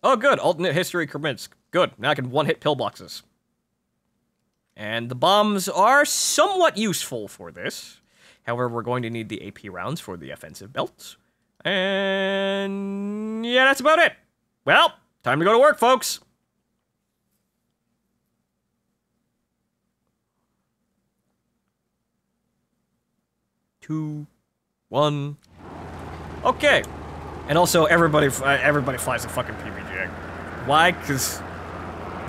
Oh, good. Alternate history commits. Good. Now I can one-hit pillboxes. And the bombs are somewhat useful for this. However, we're going to need the AP rounds for the offensive belts. And yeah, that's about it. Well, time to go to work, folks. Two, one. Okay. And also, everybody flies a fucking PBJ. Why? Because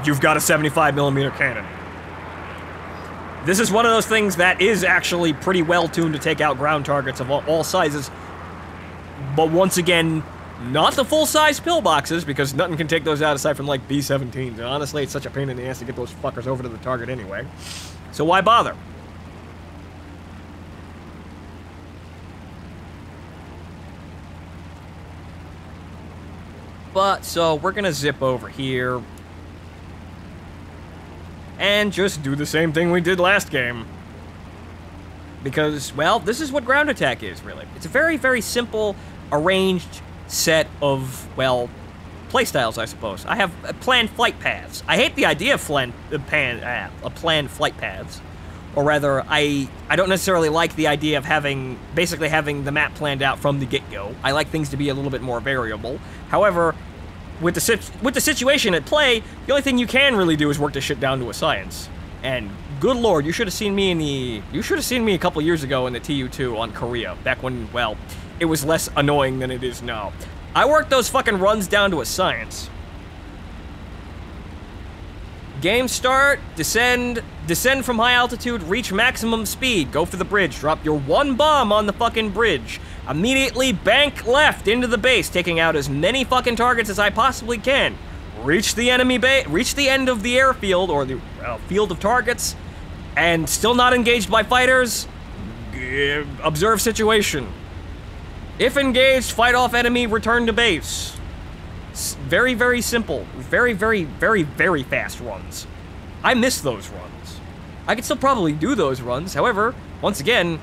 you've got a 75mm cannon. This is one of those things that is actually pretty well tuned to take out ground targets of all sizes. But once again, not the full-size pillboxes, because nothing can take those out aside from, like, B-17s. And honestly, it's such a pain in the ass to get those fuckers over to the target anyway. So why bother? But, so, we're gonna zip over here. And just do the same thing we did last game. Because, well, this is what ground attack is, really. It's a very, very simple, arranged set of, well, playstyles, I suppose. I have planned flight paths. I hate the idea of planned flight paths. Or rather, I don't necessarily like the idea of basically having the map planned out from the get-go. I like things to be a little bit more variable. However, with the situation at play, the only thing you can really do is work this shit down to a science. And good lord, you should have seen me a couple years ago in the TU2 on Korea, back when, well, it was less annoying than it is now. I worked those fucking runs down to a science. Game start, descend from high altitude, reach maximum speed, go for the bridge, drop your one bomb on the fucking bridge, immediately bank left into the base, taking out as many fucking targets as I possibly can, reach the enemy base, reach the end of the airfield, or the field of targets, and still not engaged by fighters, observe situation. If engaged, fight off enemy, return to base. Very, very simple. Very, very, very, very fast runs. I miss those runs. I could still probably do those runs. However, once again,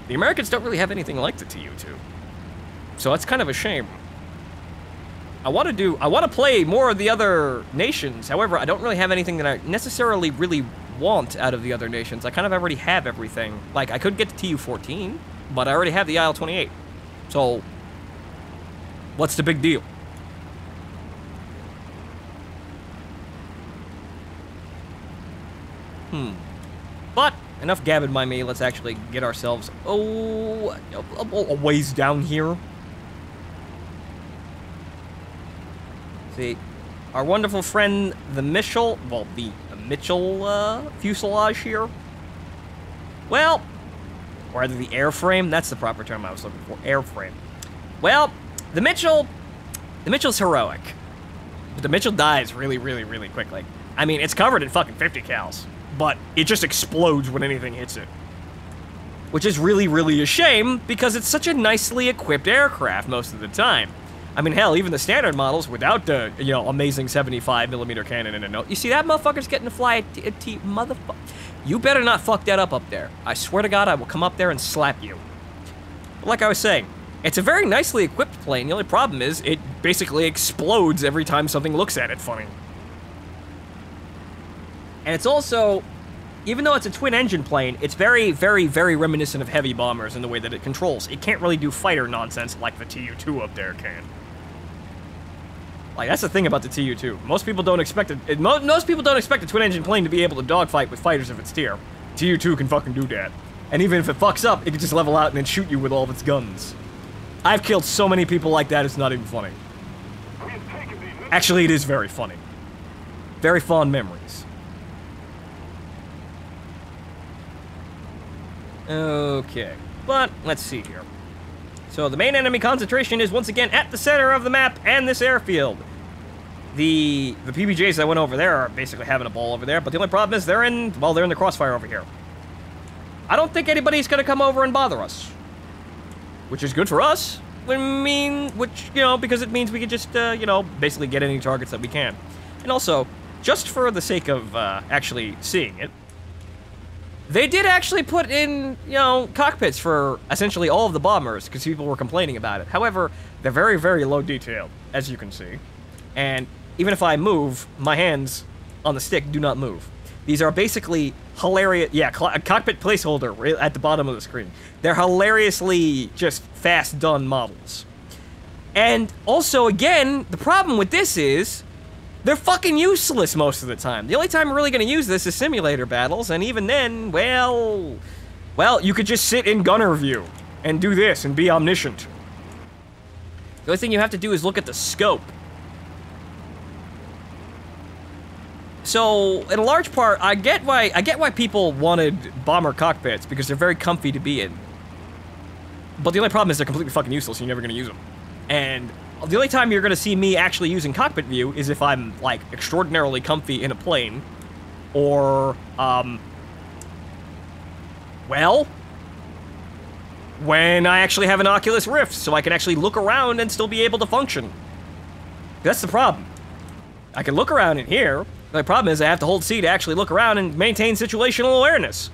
the Americans don't really have anything like the TU2. So that's kind of a shame. I want to play more of the other nations. However, I don't really have anything that I necessarily really want out of the other nations. I kind of already have everything. Like, I could get to TU14, but I already have the IL-28. So, what's the big deal? But, enough gabbing by me, let's actually get ourselves, a ways down here. See, our wonderful friend, the Mitchell fuselage here. Well, or rather the airframe, that's the proper term I was looking for, airframe. Well, the Mitchell's heroic, but the Mitchell dies really, really, really quickly. I mean, it's covered in fucking 50 cals. But it just explodes when anything hits it. Which is really, really a shame, because it's such a nicely equipped aircraft most of the time. I mean, hell, even the standard models without the, amazing 75mm cannon in a note. You see that motherfucker's getting to fly a motherfucker. You better not fuck that up there. I swear to God, I will come up there and slap you. But like I was saying, it's a very nicely equipped plane. The only problem is, it basically explodes every time something looks at it funny. And it's also, even though it's a twin-engine plane, it's very, very, very reminiscent of heavy bombers in the way that it controls. It can't really do fighter nonsense like the TU2 up there can. Like, that's the thing about the TU2. Most people don't expect it. Most people don't expect a twin-engine plane to be able to dogfight with fighters of its tier. TU2 can fucking do that. And even if it fucks up, it can just level out and then shoot you with all of its guns. I've killed so many people like that, it's not even funny. Actually, it is very funny. Very fond memories. Okay, but let's see here. So the main enemy concentration is once again at the center of the map and this airfield. The PBJs that went over there are basically having a ball over there, but the only problem is they're in the crossfire over here. I don't think anybody's gonna come over and bother us, which is good for us. Because it means we can just basically get any targets that we can, and also just for the sake of actually seeing it. They did actually put in, cockpits for essentially all of the bombers, because people were complaining about it. However, they're very, very low detailed, as you can see. And even if I move, my hands on the stick do not move. These are basically hilarious, yeah, a cockpit placeholder right at the bottom of the screen. They're hilariously just fast done models. And also, again, the problem with this is, they're fucking useless most of the time. The only time we're really gonna use this is simulator battles, and even then, well, you could just sit in gunner view and do this and be omniscient. The only thing you have to do is look at the scope. So, in a large part, I get why people wanted bomber cockpits, because they're very comfy to be in. But the only problem is they're completely fucking useless, and you're never gonna use them. And the only time you're gonna see me actually using cockpit view is if I'm, like, extraordinarily comfy in a plane, or, well, when I actually have an Oculus Rift, so I can actually look around and still be able to function. That's the problem. I can look around in here. The problem is I have to hold C to actually look around and maintain situational awareness.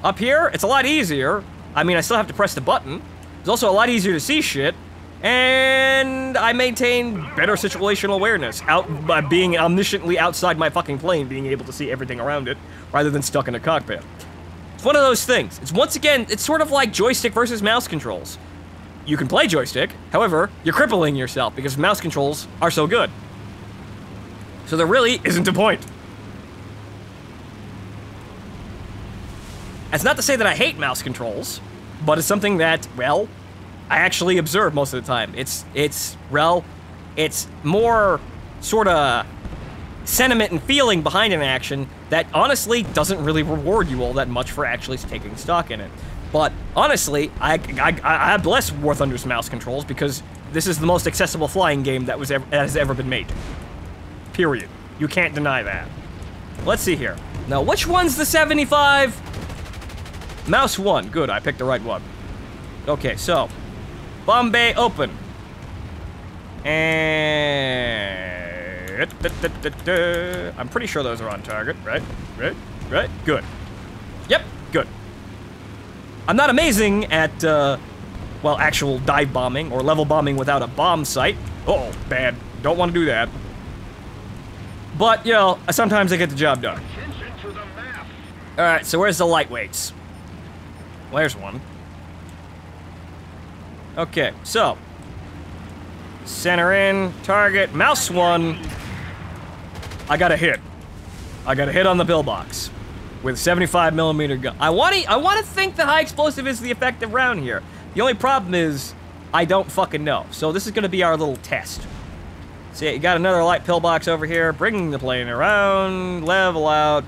Up here, it's a lot easier. I mean, I still have to press the button. It's also a lot easier to see shit. And I maintain better situational awareness by being omnisciently outside my fucking plane, being able to see everything around it, rather than stuck in a cockpit. It's one of those things. It's, once again, it's sort of like joystick versus mouse controls. You can play joystick, however, you're crippling yourself because mouse controls are so good. So there really isn't a point. That's not to say that I hate mouse controls, but it's something that, well, I actually observe most of the time. It's more sort of sentiment and feeling behind an action that honestly doesn't really reward you all that much for actually taking stock in it. But honestly, I bless War Thunder's mouse controls because this is the most accessible flying game that has ever been made. Period. You can't deny that. Let's see here. Now, which one's the 75? Mouse 1. Good, I picked the right one. Okay, so bomb bay open. And I'm pretty sure those are on target, right? Right? Good. Yep, good. I'm not amazing at, well, actual dive bombing or level bombing without a bomb sight. Uh-oh, bad. Don't want to do that. But, you know, sometimes I get the job done. Alright, so where's the lightweights? Well, there's one. Okay, so center in, target, mouse 1. I got a hit. I got a hit on the pillbox with 75mm gun. I want to think that high explosive is the effective round here. The only problem is I don't fucking know. So this is going to be our little test. See, you got another light pillbox over here, bringing the plane around, level out,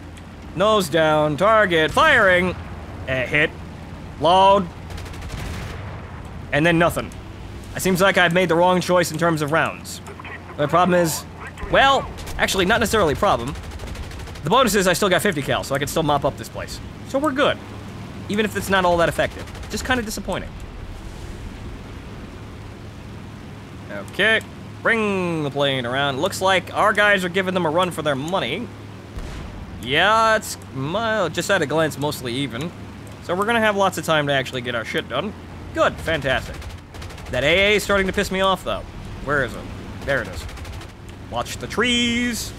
nose down, target, firing, hit, load, and then nothing. It seems like I've made the wrong choice in terms of rounds. The problem is, well, actually, not necessarily a problem. The bonus is I still got 50 cal, so I can still mop up this place. So we're good. Even if it's not all that effective. Just kind of disappointing. Okay. Bring the plane around. Looks like our guys are giving them a run for their money. Yeah, it's just at a glance mostly even. So we're gonna have lots of time to actually get our shit done. Good, fantastic. That AA is starting to piss me off though. Where is it? There it is. Watch the trees.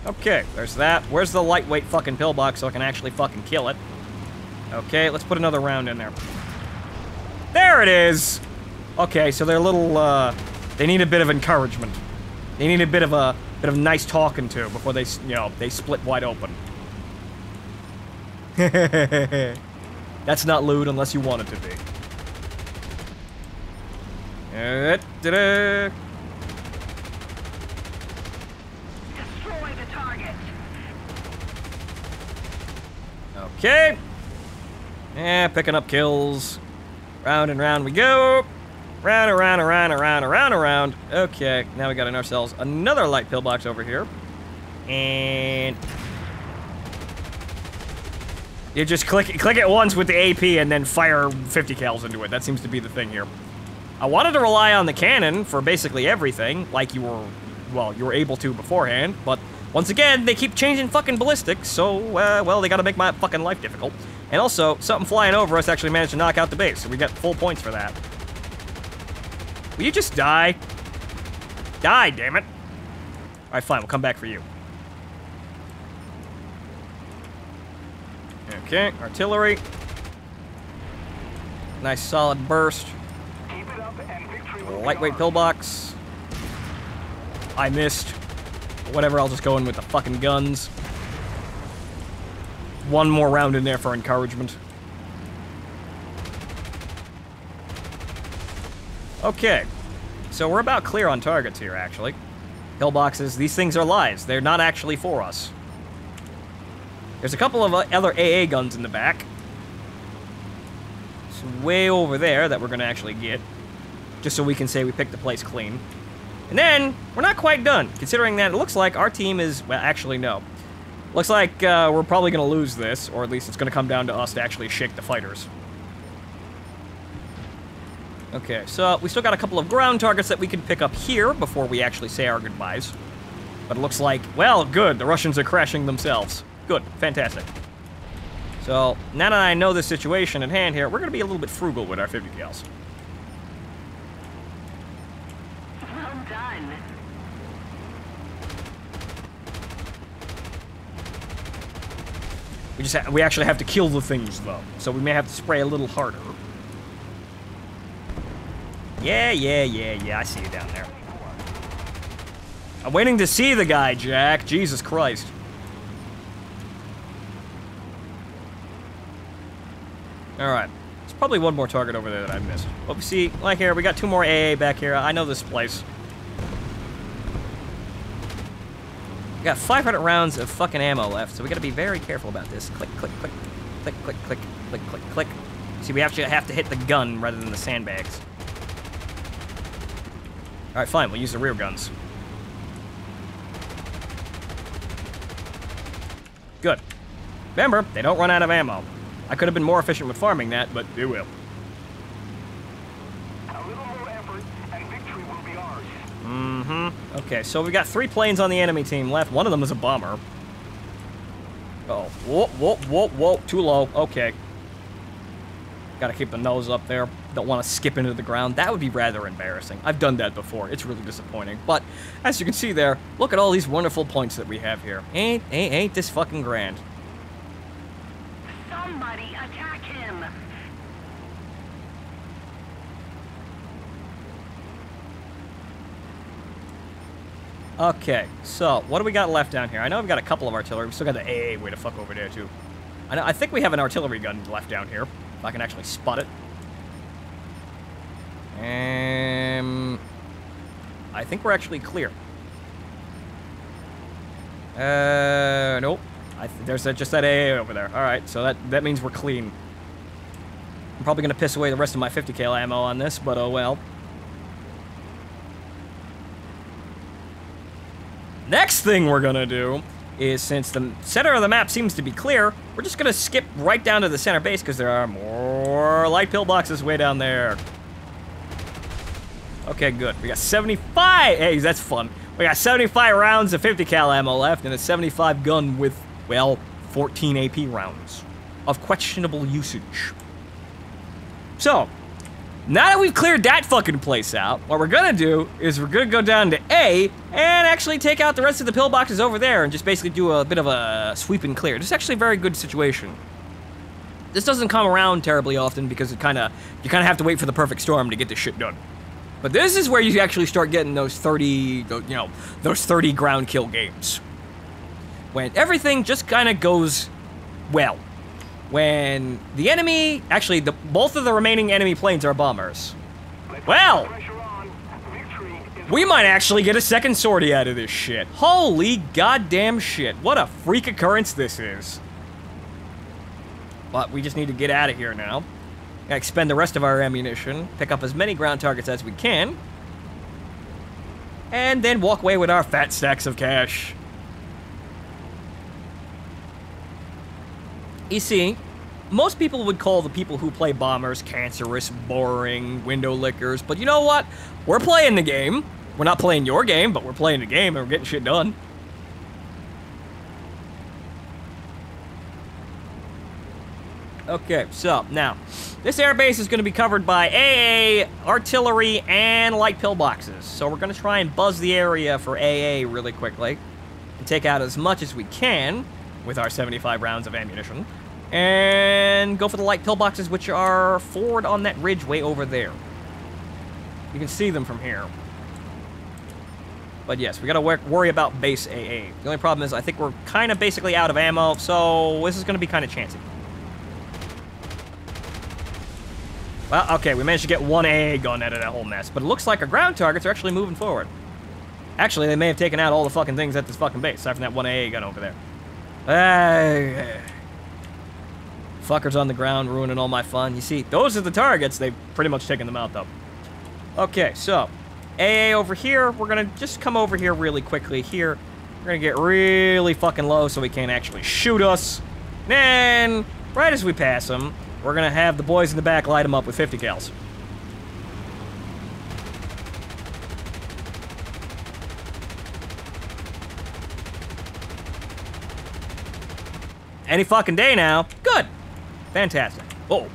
Okay, there's that. Where's the lightweight fucking pillbox so I can actually fucking kill it? Okay, let's put another round in there. There it is! Okay, so they're a little, they need a bit of encouragement. They need a bit of nice talking to before they, you know, they split wide open. That's not lewd unless you want it to be. Destroy the target. Okay. Yeah, picking up kills. Round and round we go. Round and round and round and round and round and round. Okay, now we got ourselves another light pillbox over here. And you just click it once with the AP and then fire 50 cals into it. That seems to be the thing here. I wanted to rely on the cannon for basically everything, like you were able to beforehand, but once again, they keep changing fucking ballistics, so, well, they gotta make my fucking life difficult. And also, something flying over us actually managed to knock out the base, so we got full points for that. Will you just die? Die, damn it. Alright, fine, we'll come back for you. Okay, artillery. Nice solid burst. Keep it up and victory will be Lightweight ours. pillbox. I missed. Whatever, I'll just go in with the fucking guns. One more round in there for encouragement. Okay. So we're about clear on targets here, actually. Pillboxes, these things are lies. They're not actually for us. There's a couple of other AA guns in the back. It's way over there that we're going to actually get. Just so we can say we picked the place clean. And then, we're not quite done, considering that it looks like our team is... Well, actually, no. Looks like we're probably going to lose this, or at least it's going to come down to us to actually shake the fighters. Okay, so we still got a couple of ground targets that we can pick up here before we actually say our goodbyes. But it looks like, well, good, the Russians are crashing themselves. Good, fantastic. So, now that I know the situation at hand here, we're going to be a little bit frugal with our 50 cals. Well done. We actually have to kill the things, though. So we may have to spray a little harder. Yeah, I see you down there. I'm waiting to see the guy, Jack. Jesus Christ. Alright. There's probably one more target over there that I missed. But we see, like here, we got 2 more AA back here. I know this place. We got 500 rounds of fucking ammo left, so we gotta be very careful about this. Click, click, click, click, click, click, click, click, click. See, we actually have to hit the gun rather than the sandbags. Alright, fine, we'll use the rear guns. Good. Remember, they don't run out of ammo. I could have been more efficient with farming that, but they will. A little more effort and victory will be ours. Mm-hmm. Okay, so we got 3 planes on the enemy team left. One of them is a bomber. Oh, whoa, whoa, whoa, whoa, too low. Okay. Gotta keep the nose up there. Don't want to skip into the ground. That would be rather embarrassing. I've done that before. It's really disappointing. But, as you can see there, look at all these wonderful points that we have here. Ain't this fucking grand. Somebody attack him. Okay, so, what do we got left down here? I know we've got a couple of artillery. We still got the AA way to fuck over there, too. I think we have an artillery gun left down here. If I can actually spot it. I think we're actually clear. Nope. There's just that AA over there. Alright, so that means we're clean. I'm probably going to piss away the rest of my 50 cal ammo on this, but oh well. Next thing we're going to do is, since the center of the map seems to be clear, we're just going to skip right down to the center base because there are more light pillboxes way down there. Okay, good. We got 75. Hey, that's fun. We got 75 rounds of 50 cal ammo left and a 75 gun with, well, 14 AP rounds of questionable usage. So, now that we've cleared that fucking place out, what we're gonna do is we're gonna go down to A and actually take out the rest of the pillboxes over there and just basically do a bit of a sweep and clear. This is actually a very good situation. This doesn't come around terribly often because you kind of have to wait for the perfect storm to get this shit done. But this is where you actually start getting those 30 ground kill games. When everything just kind of goes well. When the enemy, actually, both of the remaining enemy planes are bombers. Well, we might actually get a second sortie out of this shit. Holy goddamn shit. What a freak occurrence this is. But we just need to get out of here now. Gotta expend the rest of our ammunition, pick up as many ground targets as we can, and then walk away with our fat stacks of cash. You see, most people would call the people who play bombers cancerous, boring, window lickers, but you know what? We're playing the game. We're not playing your game, but we're playing the game and we're getting shit done. Okay, so now, this airbase is going to be covered by AA, artillery, and light pillboxes. So we're going to try and buzz the area for AA really quickly and take out as much as we can with our 75 rounds of ammunition and go for the light pillboxes, which are forward on that ridge way over there. You can see them from here. But yes, we got to worry about base AA. The only problem is I think we're kind of basically out of ammo, so this is going to be kind of chancy. Well, okay, we managed to get one AA gun out of that whole mess, but it looks like our ground targets are actually moving forward. Actually, they may have taken out all the fucking things at this fucking base, aside from that one AA gun over there. Fuckers on the ground ruining all my fun. You see, those are the targets. They've pretty much taken them out, though. Okay, so AA over here. We're going to just come over here really quickly here. We're going to get really fucking low so he can't actually shoot us. Then, right as we pass him, we're going to have the boys in the back light him up with 50 cals. Any fucking day now. Good. Fantastic. Oh.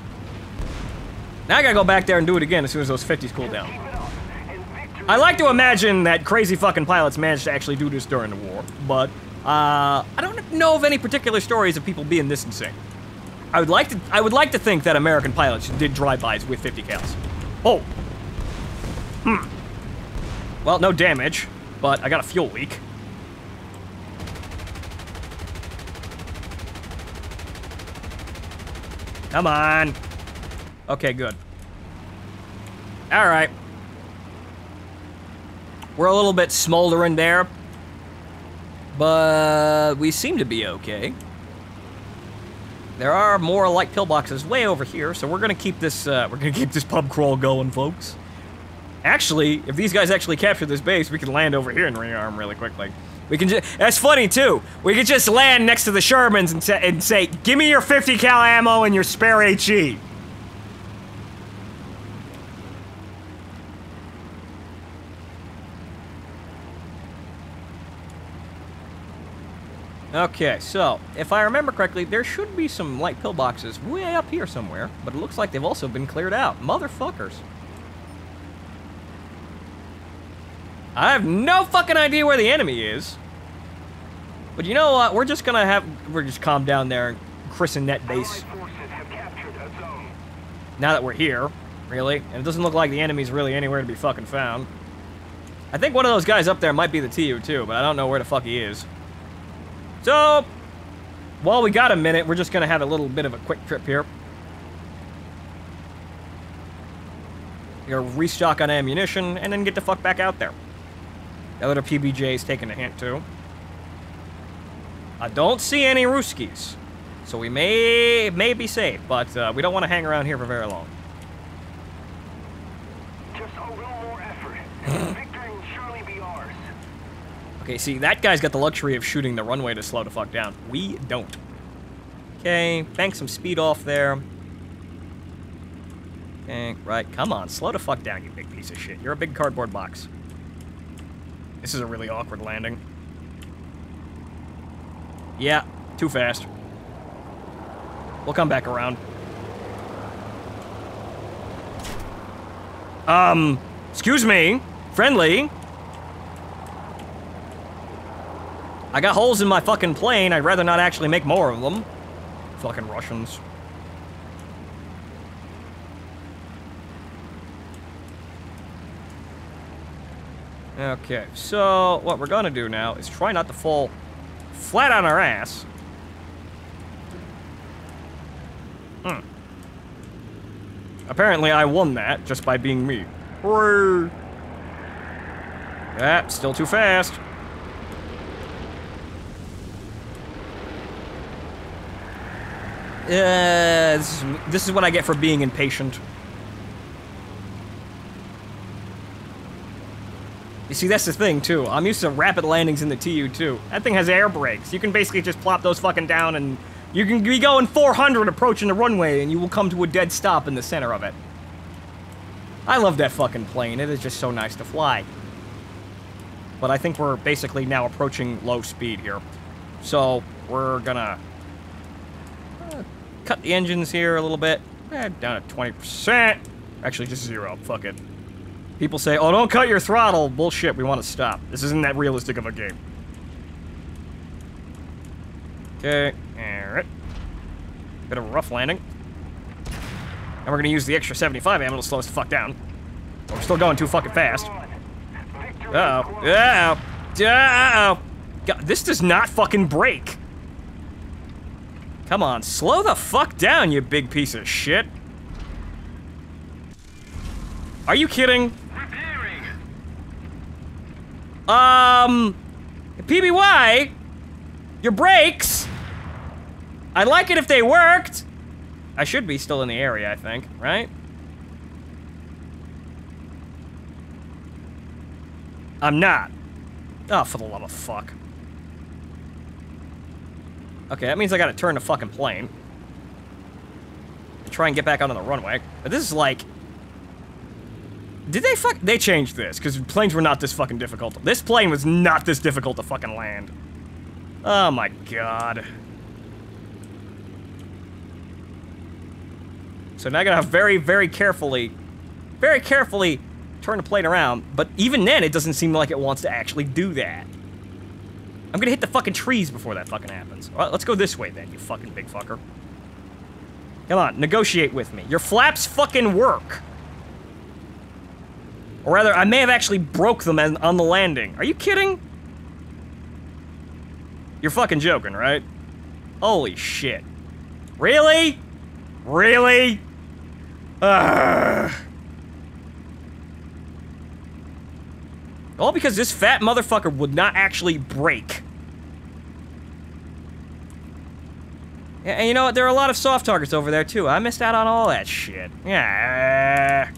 Now I gotta go back there and do it again as soon as those 50s cool down. I like to imagine that crazy fucking pilots managed to actually do this during the war, but I don't know of any particular stories of people being this insane. I would like to think that American pilots did drive-bys with 50 cals. Oh. Well, no damage, but I got a fuel leak. Come on. Okay, good. All right. We're a little bit smoldering there, but we seem to be okay. There are more light pillboxes way over here, so we're gonna keep this pub crawl going, folks. Actually, if these guys actually capture this base, we can land over here and rearm really quickly. We can just, that's funny too. We could just land next to the Shermans and say, give me your 50 cal ammo and your spare HE. Okay, so, if I remember correctly, there should be some light pillboxes way up here somewhere, but it looks like they've also been cleared out. Motherfuckers. I have no fucking idea where the enemy is. But you know what? We're just calm down there and christen that base. Now that we're here, really. And it doesn't look like the enemy's really anywhere to be fucking found. I think one of those guys up there might be the TU-2, but I don't know where the fuck he is. So, while we got a minute, we're just gonna have a little bit of a quick trip here. We're gonna restock on ammunition, and then get the fuck back out there. The other PBJ's taking a hint, too. I don't see any Ruskies, so we may be safe, but we don't want to hang around here for very long. Just a little more effort, and victory will surely be ours. Okay, see, that guy's got the luxury of shooting the runway to slow the fuck down. We don't. Okay, bank some speed off there. Okay, right, come on, slow the fuck down, you big piece of shit. You're a big cardboard box. This is a really awkward landing. Yeah, too fast. We'll come back around. Excuse me, friendly. I got holes in my fucking plane. I'd rather not actually make more of them. Fucking Russians. Okay, so what we're gonna do now is try not to fall flat on our ass. Apparently I won that just by being me. Yeah, still too fast. This is what I get for being impatient. You see, that's the thing, too. I'm used to rapid landings in the TU-2. That thing has air brakes. You can basically just plop those fucking down and you can be going 400 approaching the runway and you will come to a dead stop in the center of it. I love that fucking plane. It is just so nice to fly. But I think we're basically now approaching low speed here. So, we're gonna cut the engines here a little bit. Down at 20%. Actually, just 0. Fuck it. People say, oh, don't cut your throttle. Bullshit, we want to stop. This isn't that realistic of a game. Okay, alright. Bit of a rough landing. And we're gonna use the extra 75 ammo to slow us the fuck down. But we're still going too fucking fast. Uh-oh. Uh-oh. Uh-oh. God, this does not fucking break. Come on, slow the fuck down, you big piece of shit. Are you kidding? PB4Y, your brakes. I'd like it if they worked. I should be still in the area, I think, right? I'm not. Oh, for the love of fuck. Okay, that means I gotta turn the fucking plane. And try and get back onto the runway. But this is like... Did they They changed this, because planes were not this fucking difficult. This plane was not this difficult to fucking land. Oh my god. So now I gotta very, very carefully turn the plane around. But even then, it doesn't seem like it wants to actually do that. I'm gonna hit the fucking trees before that fucking happens. Well, let's go this way then, you fucking big fucker. Come on, negotiate with me. Your flaps fucking work. Or rather, I may have actually broke them on the landing. Are you kidding? You're fucking joking, right? Holy shit. Really? Really? All because this fat motherfucker would not actually brake. Yeah, and you know what? There are a lot of soft targets over there, too. I missed out on all that shit. Yeah.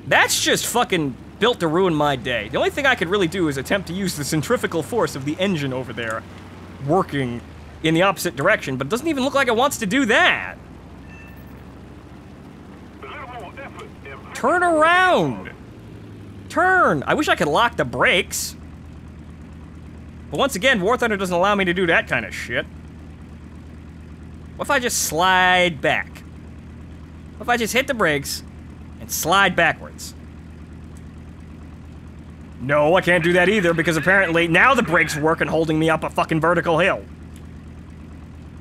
That's just fucking built to ruin my day. The only thing I could really do is attempt to use the centrifugal force of the engine over there working in the opposite direction, but it doesn't even look like it wants to do that. Turn around! Turn! I wish I could lock the brakes. But once again, War Thunder doesn't allow me to do that kind of shit. What if I just slide back? What if I just hit the brakes and slide backwards? No, I can't do that either, because apparently now the brakes work and holding me up a fucking vertical hill.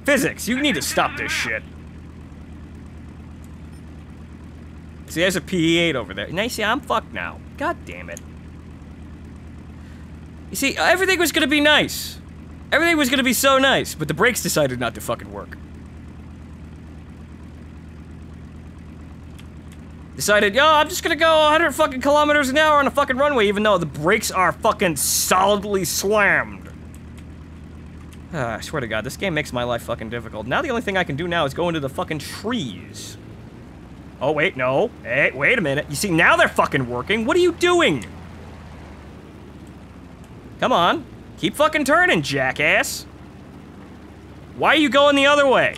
Physics, you need to stop this shit. See, there's a PE8 over there. Now you see, I'm fucked now. God damn it. You see, everything was gonna be nice. Everything was gonna be so nice, but the brakes decided not to fucking work. Decided, yo, I'm just gonna go 100 fucking kilometers an hour on a fucking runway, even though the brakes are fucking solidly slammed. I swear to God, this game makes my life fucking difficult. Now the only thing I can do now is go into the fucking trees. Oh, wait, no. Hey, wait a minute. You see, now they're fucking working. What are you doing? Come on. Keep fucking turning, jackass. Why are you going the other way?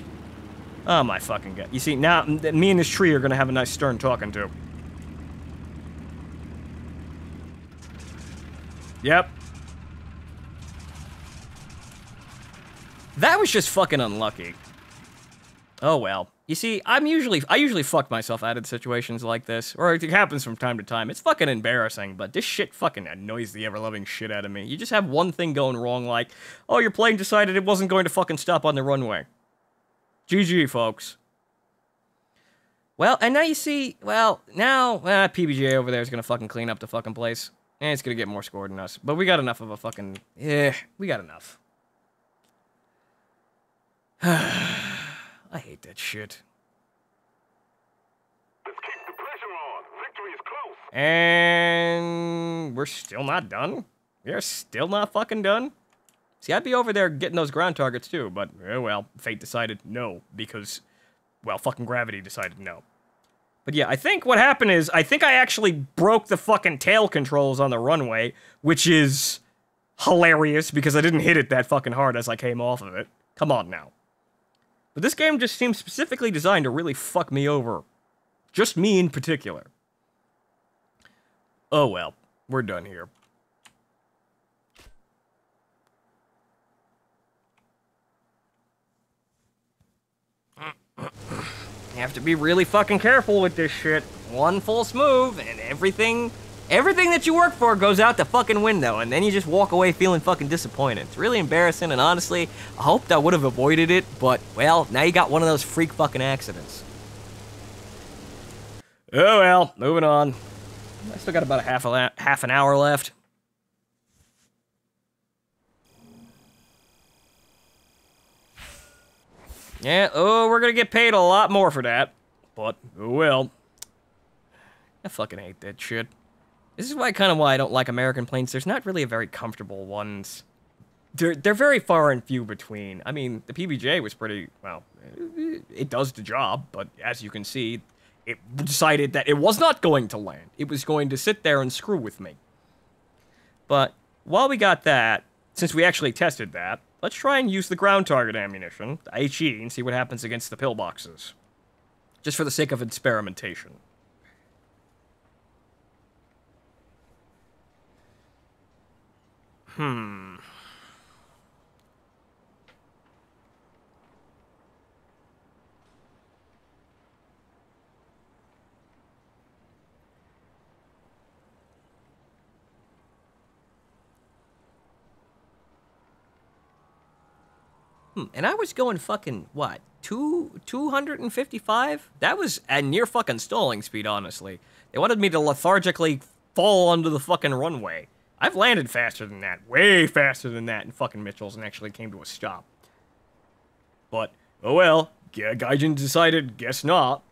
Oh, my fucking God. You see, now, me and this tree are gonna have a nice stern talking to. Yep. That was just fucking unlucky. Oh, well. You see, I usually fuck myself out of situations like this, or it happens from time to time. It's fucking embarrassing, but this shit fucking annoys the ever-loving shit out of me. You just have one thing going wrong, like, oh, your plane decided it wasn't going to fucking stop on the runway. GG, folks. Well, and now you see, well, now, PBJ over there is gonna fucking clean up the fucking place. And it's gonna get more scored than us. But we got enough of a fucking, we got enough. I hate that shit. Let's keep the pressure on. Victory is close. And we're still not done? We're still not fucking done? See, I'd be over there getting those ground targets too, but, well, fate decided no, because, well, fucking gravity decided no. But yeah, I think what happened is, I think I actually broke the fucking tail controls on the runway, which is hilarious, because I didn't hit it that fucking hard as I came off of it. Come on now. But this game just seems specifically designed to really fuck me over. Just me in particular. Oh well, we're done here. You have to be really fucking careful with this shit. One false move, and everything that you work for goes out the fucking window, and then you just walk away feeling fucking disappointed. It's really embarrassing, and honestly, I hoped I would have avoided it, but, well, now you got one of those freak fucking accidents. Oh well, moving on. I still got about half an hour left. Yeah, oh, we're gonna get paid a lot more for that. But, oh well. I fucking hate that shit. This is why I don't like American planes. There's not really a very comfortable ones. They're very far and few between. I mean, the PBJ was pretty, well, it does the job, but as you can see, it decided that it was not going to land. It was going to sit there and screw with me. But while we got that, since we actually tested that, let's try and use the ground target ammunition, the HE, and see what happens against the pillboxes. Just for the sake of experimentation. And I was going fucking, what, 255? That was at near fucking stalling speed, honestly. They wanted me to lethargically fall onto the fucking runway. I've landed faster than that, way faster than that in fucking Mitchell's, and actually came to a stop. But, oh well, Gajin decided, guess not.